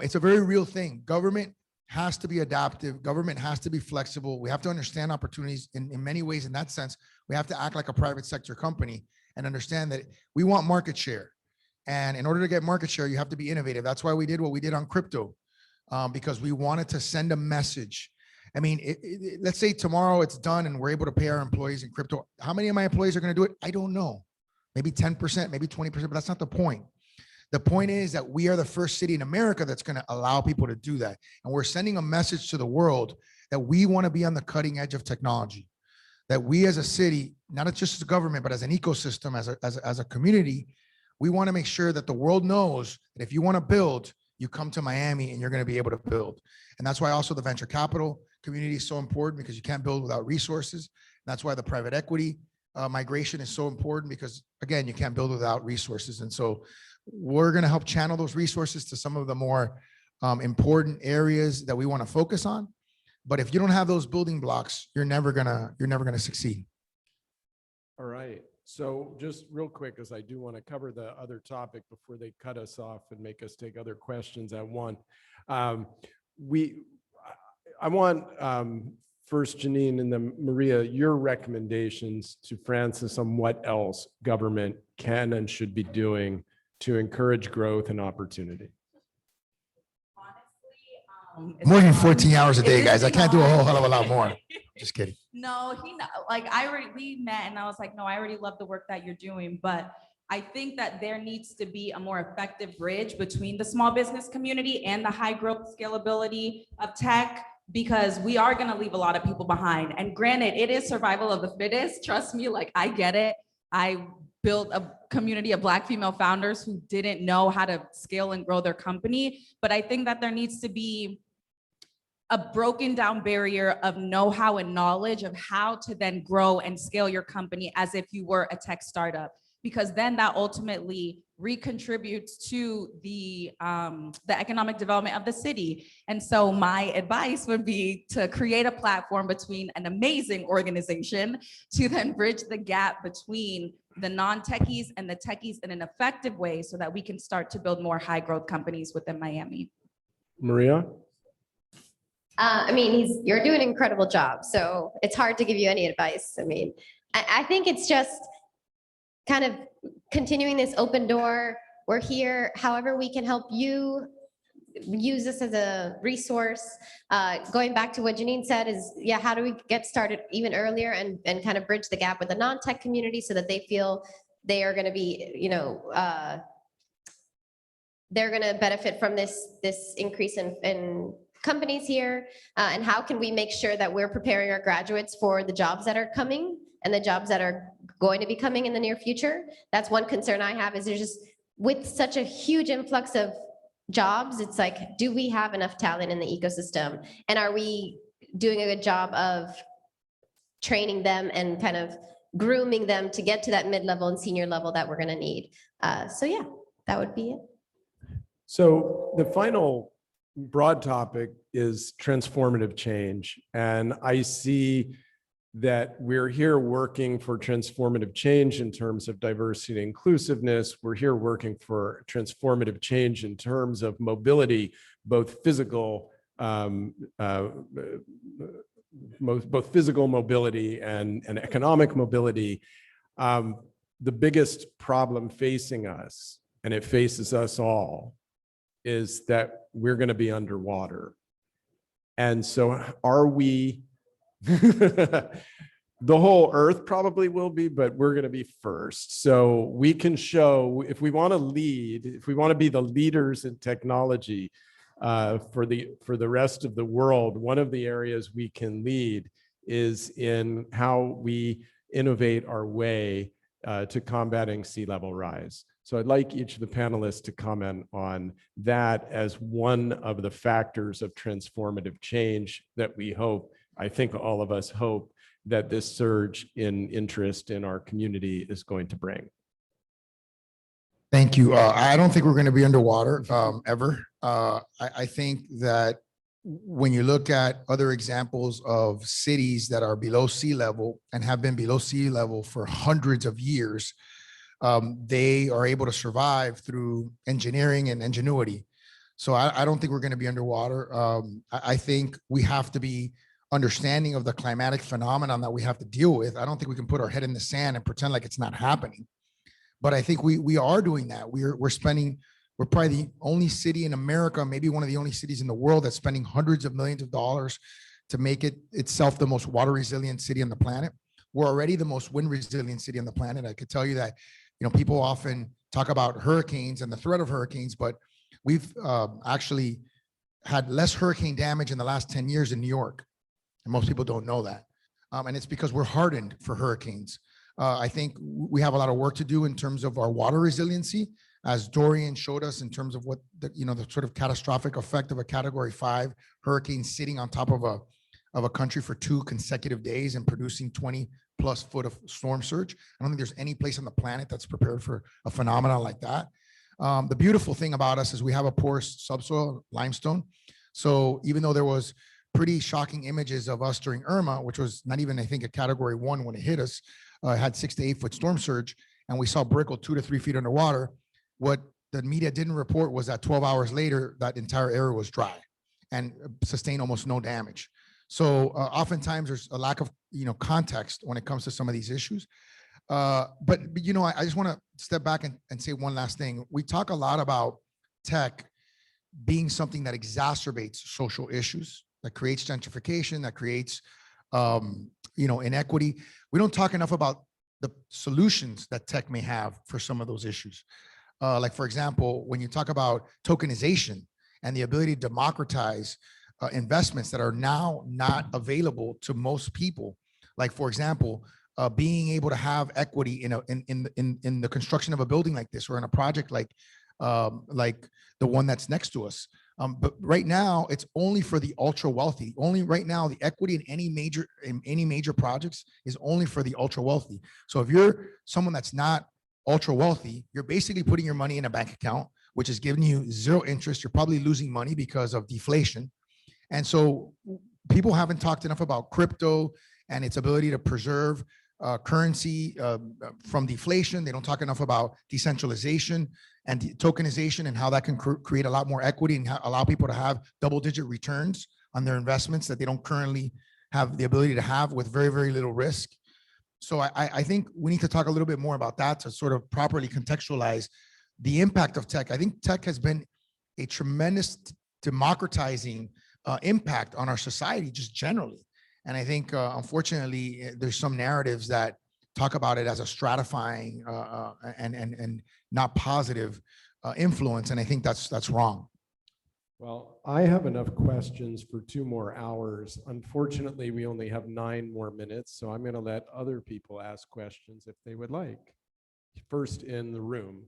It's a very real thing. Government has to be adaptive. Government has to be flexible. We have to understand opportunities in many ways. In that sense, we have to act like a private sector company and understand that we want market share. And in order to get market share, you have to be innovative. That's why we did what we did on crypto, because we wanted to send a message. I mean, let's say tomorrow it's done and we're able to pay our employees in crypto. How many of my employees are going to do it? I don't know. Maybe 10%, maybe 20%, but that's not the point. The point is that we are the first city in America that's going to allow people to do that. And we're sending a message to the world that we want to be on the cutting edge of technology, that we as a city, not just as a government, but as an ecosystem, as a community, we want to make sure that the world knows that if you want to build, you come to Miami and you're going to be able to build. And that's why also the venture capital community is so important, because you can't build without resources. That's why the private equity migration is so important, because again, you can't build without resources. And so we're going to help channel those resources to some of the more important areas that we want to focus on. But if you don't have those building blocks, you're never gonna succeed. All right. So just real quick, as I do want to cover the other topic before they cut us off and make us take other questions at one. I want first, Janine, and then Maria, your recommendations to Francis on what else government can and should be doing to encourage growth and opportunity. More than 14 hours a day, guys. I can't do a whole hell of a lot more. Just kidding. No, we met and I was like, no, I already love the work that you're doing, but I think that there needs to be a more effective bridge between the small business community and the high growth scalability of tech, because we are going to leave a lot of people behind. And granted, it is survival of the fittest. Trust me, like I get it. I built a community of Black female founders who didn't know how to scale and grow their company. But I think that there needs to be a broken down barrier of know-how and knowledge of how to then grow and scale your company as if you were a tech startup, because then that ultimately recontributes to the economic development of the city. And so my advice would be to create a platform between an amazing organization to then bridge the gap between the non-techies and the techies in an effective way so that we can start to build more high growth companies within Miami. Maria? I mean, you're doing an incredible job, so it's hard to give you any advice. I mean, I think it's just kind of continuing this open door. We're here, however we can help you use this as a resource. Going back to what Janine said is, yeah, how do we get started even earlier and kind of bridge the gap with the non-tech community so that they feel they are going to be, they're going to benefit from this increase in companies here, and how can we make sure that we're preparing our graduates for the jobs that are coming and the jobs that are going to be coming in the near future. That's one concern I have, is there's just, with such a huge influx of jobs, it's like, do we have enough talent in the ecosystem? And are we doing a good job of training them and kind of grooming them to get to that mid-level and senior level that we're going to need? So yeah, that would be it. So the final broad topic is transformative change. And I see that we're here working for transformative change in terms of diversity and inclusiveness. We're here working for transformative change in terms of mobility, both physical, both physical mobility and economic mobility. The biggest problem facing us, and it faces us all, is that we're going to be underwater. And so are we The whole earth probably will be, but we're going to be first. So we can show, if we want to lead, if we want to be the leaders in technology for the rest of the world, one of the areas we can lead is in how we innovate our way to combating sea level rise. So I'd like each of the panelists to comment on that as one of the factors of transformative change that we hope, I think all of us hope, that this surge in interest in our community is going to bring. Thank you. I don't think we're going to be underwater ever. I think that when you look at other examples of cities that are below sea level and have been below sea level for hundreds of years, they are able to survive through engineering and ingenuity. So I don't think we're going to be underwater. I think we have to be understanding of the climatic phenomenon that we have to deal with. I don't think we can put our head in the sand and pretend like it's not happening. But I think we are doing that. We're probably the only city in America, maybe one of the only cities in the world that's spending hundreds of millions of dollars to make it itself the most water resilient city on the planet. We're already the most wind resilient city on the planet. I could tell you that, people often talk about hurricanes and the threat of hurricanes, but we've actually had less hurricane damage in the last 10 years in New York. And most people don't know that. And it's because we're hardened for hurricanes. I think we have a lot of work to do in terms of our water resiliency, as Dorian showed us in terms of what the sort of catastrophic effect of a Category 5 hurricane sitting on top of a country for 2 consecutive days and producing 20+ foot of storm surge. I don't think there's any place on the planet that's prepared for a phenomenon like that. The beautiful thing about us is we have a porous subsoil, limestone. So even though there was pretty shocking images of us during Irma, which was not even, I think, a Category 1 when it hit us, had 6 to 8 foot storm surge, and we saw Brickell 2 to 3 feet underwater. What the media didn't report was that 12 hours later, that entire area was dry and sustained almost no damage. So oftentimes there's a lack of context when it comes to some of these issues. But I just want to step back and say one last thing. We talk a lot about tech being something that exacerbates social issues, that creates gentrification, that creates inequity. We don't talk enough about the solutions that tech may have for some of those issues. Like, for example, when you talk about tokenization and the ability to democratize investments that are now not available to most people, like, for example, being able to have equity in the construction of a building like this, or in a project like the one that's next to us. But right now, it's only for the ultra wealthy. Only right now, the equity in any major projects is only for the ultra wealthy. So if you're someone that's not ultra wealthy, you're basically putting your money in a bank account, which is giving you 0 interest. You're probably losing money because of deflation. And so people haven't talked enough about crypto and its ability to preserve currency from deflation. They don't talk enough about decentralization and tokenization and how that can create a lot more equity and allow people to have double-digit returns on their investments that they don't currently have the ability to have with very, very little risk. So I think we need to talk a little bit more about that to sort of properly contextualize the impact of tech. I think tech has been a tremendous democratizing impact on our society just generally. And I think, unfortunately, there's some narratives that talk about it as a stratifying and not positive influence. And I think that's wrong. Well, I have enough questions for 2 more hours. Unfortunately, we only have 9 more minutes, so I'm going to let other people ask questions if they would like. First in the room.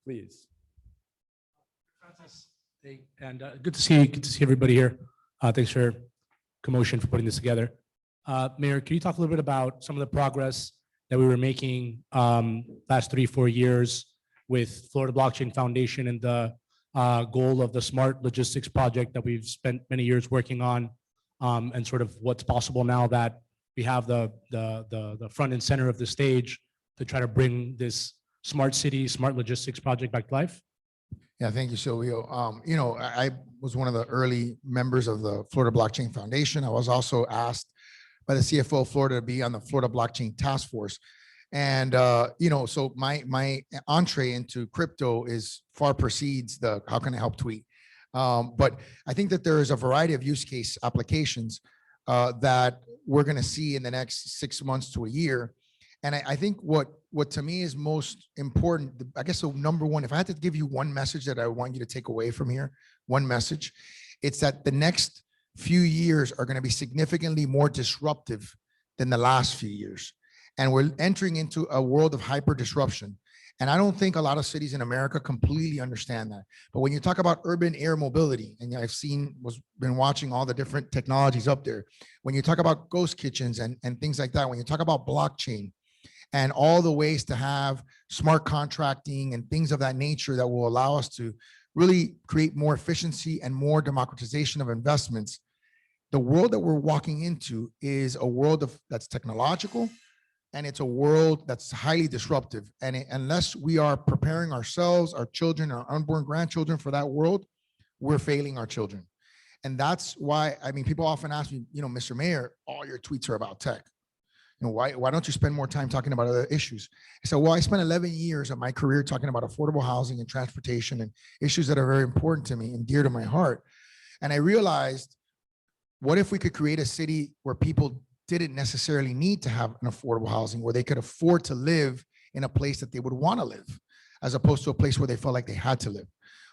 Please. Francis, hey, and good to see everybody here. Thanks for Commotion for putting this together. Mayor, can you talk a little bit about some of the progress that we were making last 3-4 years with Florida Blockchain Foundation and the goal of the smart logistics project that we've spent many years working on, and sort of what's possible now that we have the front and center of the stage to try to bring this smart city, smart logistics project back to life? Yeah, thank you, Silvio. I was one of the early members of the Florida Blockchain Foundation. I was also asked by the CFO of Florida to be on the Florida Blockchain Task Force. And, so my entree into crypto far precedes the how can I help tweet. But I think that there is a variety of use case applications that we're going to see in the next 6 months to a year. And I think what to me is most important, I guess, so number one, if I had to give you one message that I want you to take away from here, one message, it's that the next few years are going to be significantly more disruptive than the last few years. And we're entering into a world of hyper disruption. And I don't think a lot of cities in America completely understand that. But when you talk about urban air mobility, and I've been watching all the different technologies up there, when you talk about ghost kitchens and things like that, when you talk about blockchain and all the ways to have smart contracting and things of that nature that will allow us to really create more efficiency and more democratization of investments, the world that we're walking into is a world that's technological, and it's a world that's highly disruptive. And unless we are preparing ourselves, our children, our unborn grandchildren for that world, we're failing our children. And that's why, I mean, people often ask me, Mr. Mayor, all your tweets are about tech. Why don't you spend more time talking about other issues? I said, well, I spent 11 years of my career talking about affordable housing and transportation and issues that are very important to me and dear to my heart. And I realized, what if we could create a city where people didn't necessarily need to have an affordable housing, where they could afford to live in a place that they would want to live, as opposed to a place where they felt like they had to live?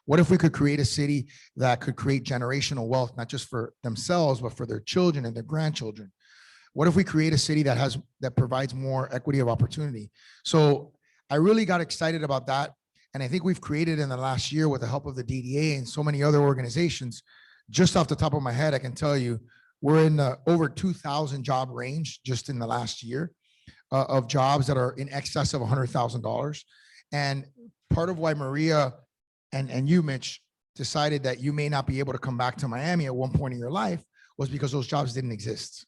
What if we could create a city that could create generational wealth, not just for themselves, but for their children and their grandchildren? What if we create a city that provides more equity of opportunity? So I really got excited about that. And I think we've created in the last year, with the help of the DDA and so many other organizations, just off the top of my head, I can tell you, we're in the over 2,000 job range just in the last year of jobs that are in excess of $100,000. And part of why Maria and you, Mitch, decided that you may not be able to come back to Miami at one point in your life was because those jobs didn't exist.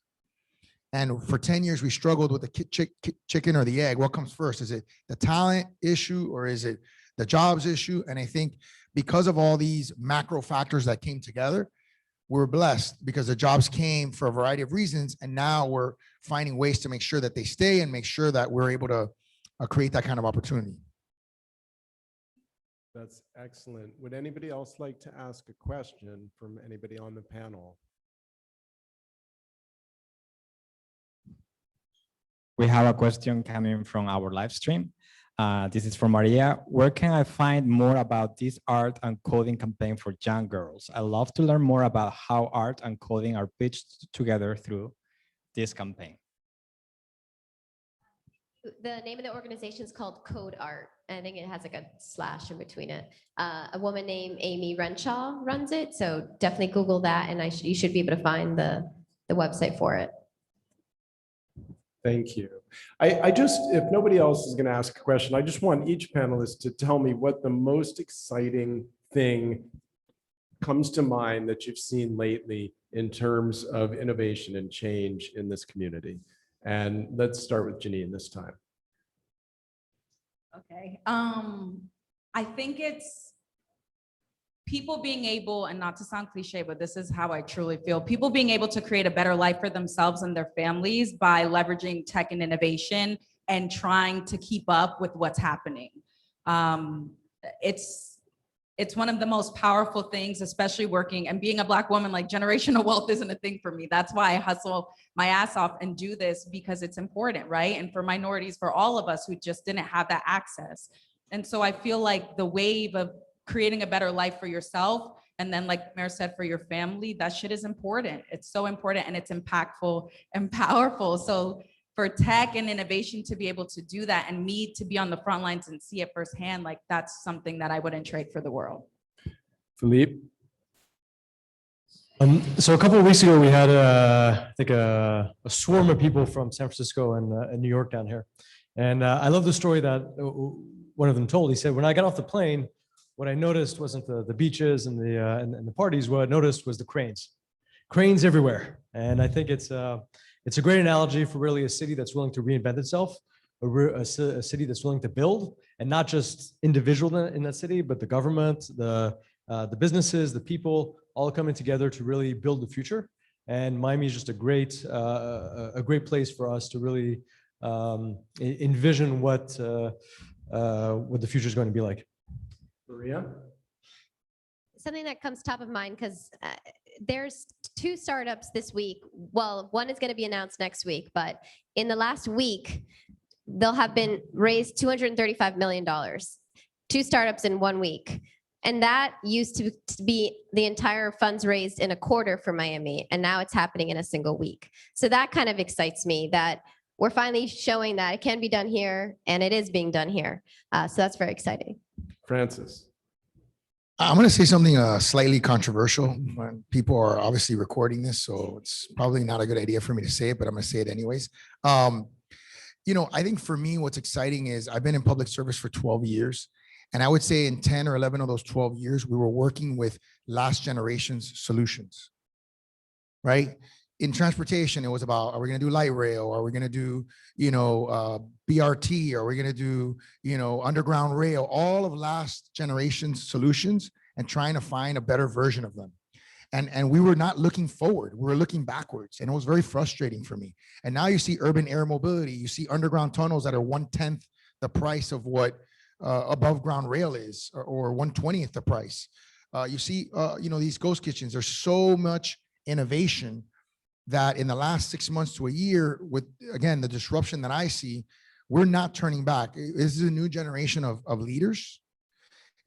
And for 10 years, we struggled with the chicken or the egg. What comes first? Is it the talent issue, or is it the jobs issue? And I think because of all these macro factors that came together, we're blessed because the jobs came for a variety of reasons. And now we're finding ways to make sure that they stay and make sure that we're able to create that kind of opportunity. That's excellent. Would anybody else like to ask a question from anybody on the panel? We have a question coming from our live stream. This is from Maria. Where can I find more about this art and coding campaign for young girls? I love to learn more about how art and coding are pitched together through this campaign. The name of the organization is called Code Art. I think it has like a slash in between it. A woman named Amy Renshaw runs it. So definitely Google that, and you should be able to find the website for it. Thank you. I just, if nobody else is going to ask a question, I just want each panelist to tell me what the most exciting thing comes to mind that you've seen lately in terms of innovation and change in this community. And let's start with Janine this time. Okay. I think it's people being able, and not to sound cliche, but this is how I truly feel, people being able to create a better life for themselves and their families by leveraging tech and innovation and trying to keep up with what's happening. It's one of the most powerful things, especially working and being a Black woman. Like, generational wealth isn't a thing for me. That's why I hustle my ass off and do this, because it's important, right? And for minorities, for all of us who just didn't have that access. And so I feel like the wave of creating a better life for yourself, and then, like Mayor said, for your family, that shit is important. It's so important, and it's impactful and powerful. So for tech and innovation to be able to do that, and me to be on the front lines and see it firsthand, like, that's something that I wouldn't trade for the world. Philippe? So a couple of weeks ago, we had I think a swarm of people from San Francisco and New York down here. And I love the story that one of them told. He said, when I got off the plane, what I noticed wasn't the beaches and the parties. What I noticed was the cranes everywhere. And I think it's a great analogy for really a city that's willing to reinvent itself, a city that's willing to build, and not just individual in that city, but the government, the businesses, the people, all coming together to really build the future. And Miami is just a great place for us to really envision what the future is going to be like. Maria? something that comes top of mind because there's 2 startups this week. Well, one is going to be announced next week, but in the last week, they'll have been raised $235 million. 2 startups in 1 week. And that used to be the entire funds raised in a quarter for Miami. And now it's happening in a single week. So that kind of excites me that we're finally showing that it can be done here and it is being done here. So that's very exciting. Francis. I'm going to say something slightly controversial. People are obviously recording this, so it's probably not a good idea for me to say it, but I'm going to say it anyways. I think for me, what's exciting is I've been in public service for 12 years. And I would say in 10 or 11 of those 12 years, we were working with last generation's solutions, right? In transportation, it was about, are we going to do light rail? Are we going to do, BRT? Are we going to do, underground rail? All of last generation's solutions and trying to find a better version of them. And we were not looking forward. We were looking backwards. And it was very frustrating for me. And now you see urban air mobility. You see underground tunnels that are 1/10 the price of what above ground rail is, or 1/20th the price. You see, these ghost kitchens. There's so much innovation that in the last 6 months to a year, with again the disruption that I see, we're not turning back. This is a new generation of leaders.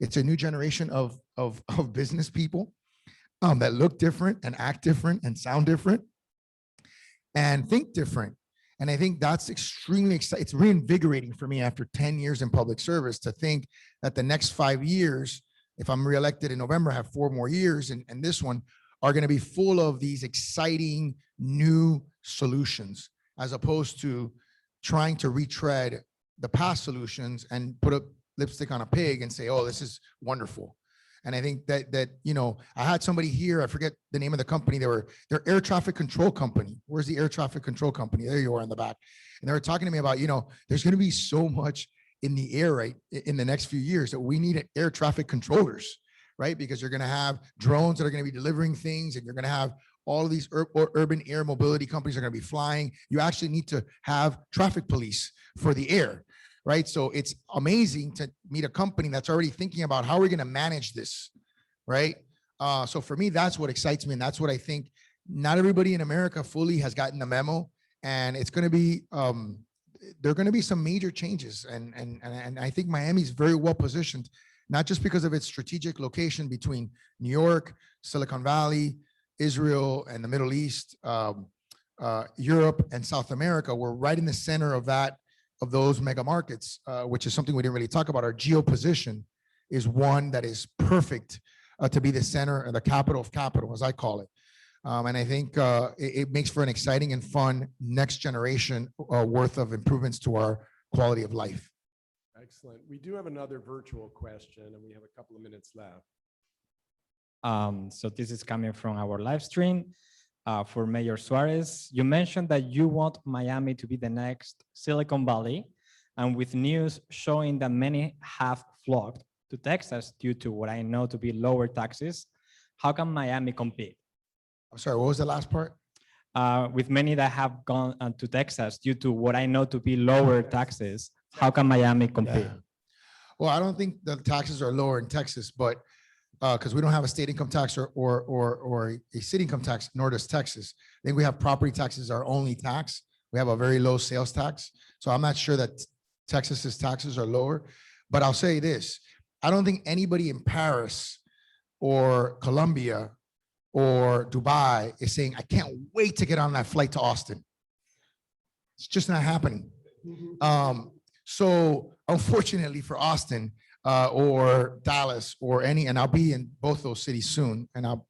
It's a new generation of business people that look different and act different and sound different and think different. And I think that's extremely exciting. It's reinvigorating for me after 10 years in public service to think that the next 5 years, if I'm reelected in November, I have 4 more years, and this one are going to be full of these exciting new solutions, as opposed to trying to retread the past solutions and put a lipstick on a pig and say, oh, this is wonderful. And I think that I had somebody here, I forget the name of the company, they're air traffic control company. Where's the air traffic control company? There you are in the back. And they were talking to me about, there's going to be so much in the air, right, in the next few years, that we need air traffic controllers, right? Because you're going to have drones that are going to be delivering things, and you're going to have all of these urban air mobility companies are going to be flying. You actually need to have traffic police for the air. Right. So it's amazing to meet a company that's already thinking about how we're going to manage this. Right. So for me, that's what excites me. And that's what I think not everybody in America fully has gotten the memo. And it's going to be there are going to be some major changes. And I think Miami's very well positioned, not just because of its strategic location between New York, Silicon Valley, Israel, and the Middle East, Europe, and South America. We're right in the center of those mega markets, which is something we didn't really talk about. Our geo position is one that is perfect to be the center and the capital of capital, as I call it. And I think it makes for an exciting and fun next generation worth of improvements to our quality of life. Excellent. We do have another virtual question, and we have a couple of minutes left. So this is coming from our live stream. For Mayor Suarez, you mentioned that you want Miami to be the next Silicon Valley, and with news showing that many have flocked to Texas due to what I know to be lower taxes, how can Miami compete? I'm sorry, what was the last part? With many that have gone to Texas due to what I know to be lower taxes, how can Miami compete? Yeah. Well, I don't think the taxes are lower in Texas, but because we don't have a state income tax or a city income tax, nor does Texas. I think we have property taxes, our only tax. We have a very low sales tax. So I'm not sure that Texas's taxes are lower, but I'll say this. I don't think anybody in Paris or Colombia or Dubai is saying, I can't wait to get on that flight to Austin. It's just not happening. So unfortunately for Austin, or Dallas or and I'll be in both those cities soon, and I'll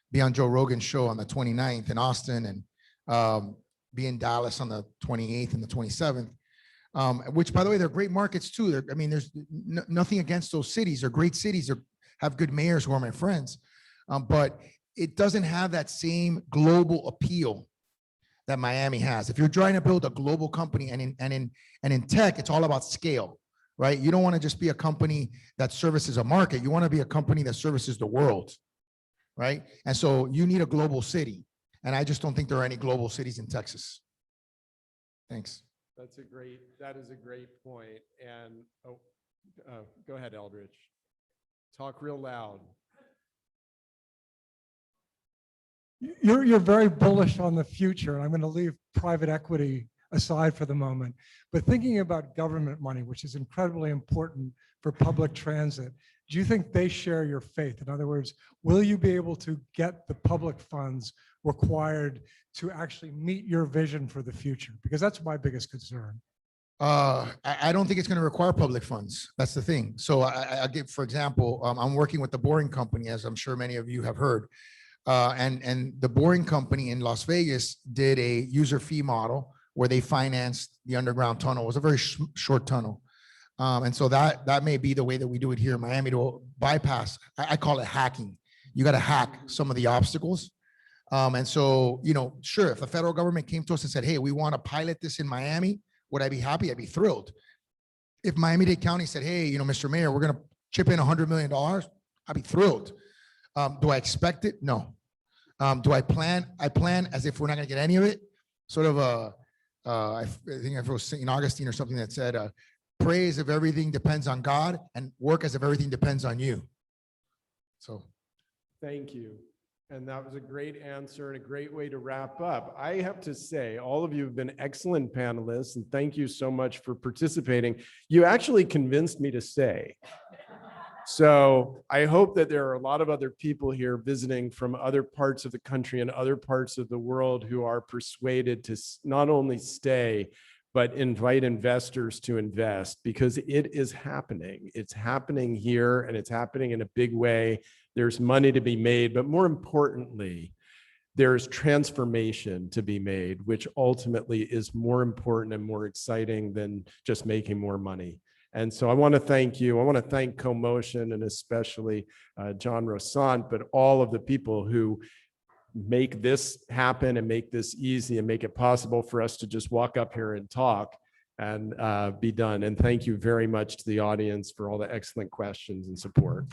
be on Joe Rogan's show on the 29th in Austin, and be in Dallas on the 28th and the 27th, which, by the way, they're great markets too. There's nothing against those cities. They're great cities. They have good mayors who are my friends, but it doesn't have that same global appeal that Miami has. If you're trying to build a global company, and in tech, it's all about scale. Right? You don't want to just be a company that services a market. You want to be a company that services the world. Right? And so you need a global city. And I just don't think there are any global cities in Texas. Thanks. That is a great point. And go ahead, Eldridge. Talk real loud. you're very bullish on the future, and I'm going to leave private equity aside for the moment, but thinking about government money, which is incredibly important for public transit, do you think they share your faith? In other words, will you be able to get the public funds required to actually meet your vision for the future? Because that's my biggest concern. I don't think it's going to require public funds. That's the thing. So I'll give, for example, I'm working with the Boring Company, as I'm sure many of you have heard. And the Boring Company in Las Vegas did a user fee model where they financed the underground tunnel. It was a very short tunnel. And so that may be the way that we do it here in Miami to bypass. I call it hacking. You got to hack some of the obstacles. And so, sure, if the federal government came to us and said, hey, we want to pilot this in Miami, would I be happy? I'd be thrilled. If Miami-Dade County said, hey, Mr. Mayor, we're going to chip in $100 million, I'd be thrilled. Do I expect it? No. Do I plan? I plan as if we're not going to get any of it. Sort of I think it was St. Augustine or something that said, pray as if everything depends on God and work as if everything depends on you. So. Thank you. And that was a great answer and a great way to wrap up. I have to say, all of you have been excellent panelists, and thank you so much for participating. You actually convinced me to stay. So I hope that there are a lot of other people here visiting from other parts of the country and other parts of the world who are persuaded to not only stay, but invite investors to invest, because it is happening. It's happening here, and it's happening in a big way. There's money to be made, but more importantly, there's transformation to be made, which ultimately is more important and more exciting than just making more money. And so I want to thank you. I want to thank CoMotion, and especially John Rossant, but all of the people who make this happen and make this easy and make it possible for us to just walk up here and talk and be done. And thank you very much to the audience for all the excellent questions and support.